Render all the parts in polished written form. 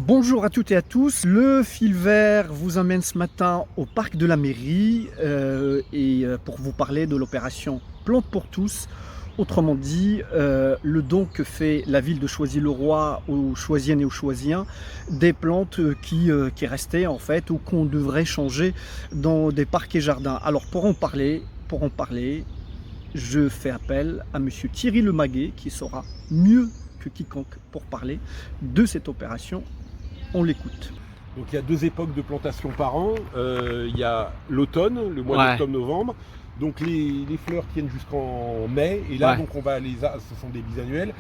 Bonjour à toutes et à tous, le fil vert vous emmène ce matin au parc de la mairie pour vous parler de l'opération Plantes pour tous. Autrement dit, le don que fait la ville de Choisy-le-Roi aux Choisiennes et aux Choisiens des plantes qui restaient en fait ou qu'on devrait changer dans des parcs et jardins. Alors pour en parler, je fais appel à monsieur Thierry Lemaguet qui saura mieux que quiconque pour parler de cette opération. On l'écoute. Donc il y a deux époques de plantation par an. Il y a l'automne, le mois d'octobre-novembre. Donc les fleurs tiennent jusqu'en mai. Et là, donc on va ce sont des bisannuels.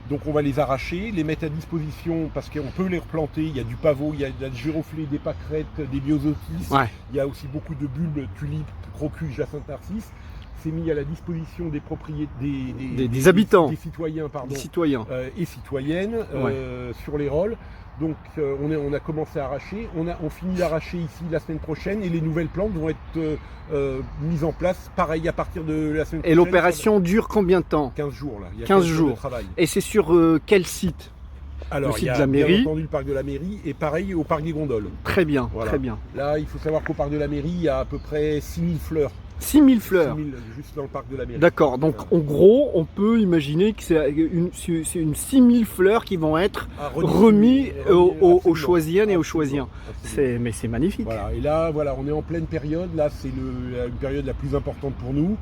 Donc on va les arracher, les mettre à disposition parce qu'on peut les replanter. Il y a du pavot, il y a des giroflées, des pâquerettes, des myosotis. Il y a aussi beaucoup de bulbes, tulipes, crocus, jacinthe narcisse. C'est mis à la disposition des propriétaires, des habitants, des citoyens, et citoyennes sur les rôles. Donc on a commencé à arracher, on finit d'arracher ici la semaine prochaine et les nouvelles plantes vont être mises en place pareil à partir de la semaine prochaine. Et l'opération dure combien de temps? 15 jours là. Il y a 15 jours de travail. Et c'est sur quel site? Alors, le site il y a de la mairie. Bien entendu le parc de la mairie et pareil au parc des Gondoles. Très bien, voilà. Très bien. Là, il faut savoir qu'au parc de la mairie, il y a à peu près 6000 fleurs. 6000 fleurs 6000 juste dans le parc de la mairie. D'accord, donc en gros, on peut imaginer que c'est une 6000 fleurs qui vont être remis aux Choisiennes et aux Choisiens. Mais c'est magnifique. Voilà, et là, voilà, on est en pleine période. Là, c'est une période la plus importante pour nous.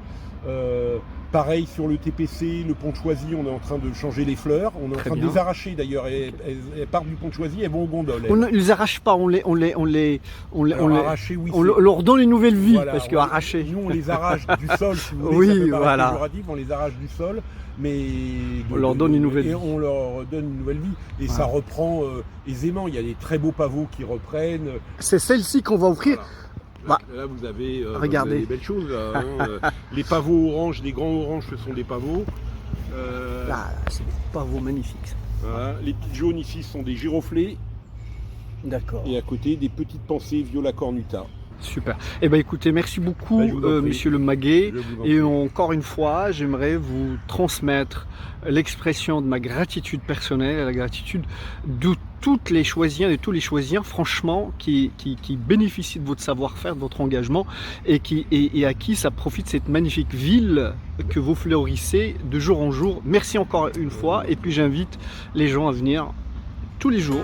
Pareil sur le TPC, le pont de Choisy, on est en train de changer les fleurs. On est en train de les arracher d'ailleurs. Elles partent du pont de Choisy, elles vont aux gondoles. On ne les arrache pas, on leur donne une nouvelle vie, voilà, parce que arracher. Nous, on les arrache du sol, si vous voulez. Oui, voilà. On les arrache du sol, mais on leur donne une nouvelle vie. On leur donne une nouvelle vie. Et ça reprend aisément. Il y a des très beaux pavots qui reprennent. C'est celle-ci qu'on va offrir. Voilà. Là, vous avez regardez des belles choses. Là, hein. Les pavots oranges, les grands oranges, ce sont des pavots. Là, c'est des pavots magnifiques. Voilà. Les petites jaunes ici sont des giroflées. D'accord. Et à côté, des petites pensées viola cornuta. Super. Eh bien écoutez, merci beaucoup monsieur Lemaguet. Et encore une fois, j'aimerais vous transmettre l'expression de ma gratitude personnelle et la gratitude de toutes les Choisiens et tous les Choisiens, franchement, qui bénéficient de votre savoir-faire, de votre engagement et à qui ça profite cette magnifique ville que vous fleurissez de jour en jour. Merci encore une fois et puis j'invite les gens à venir tous les jours.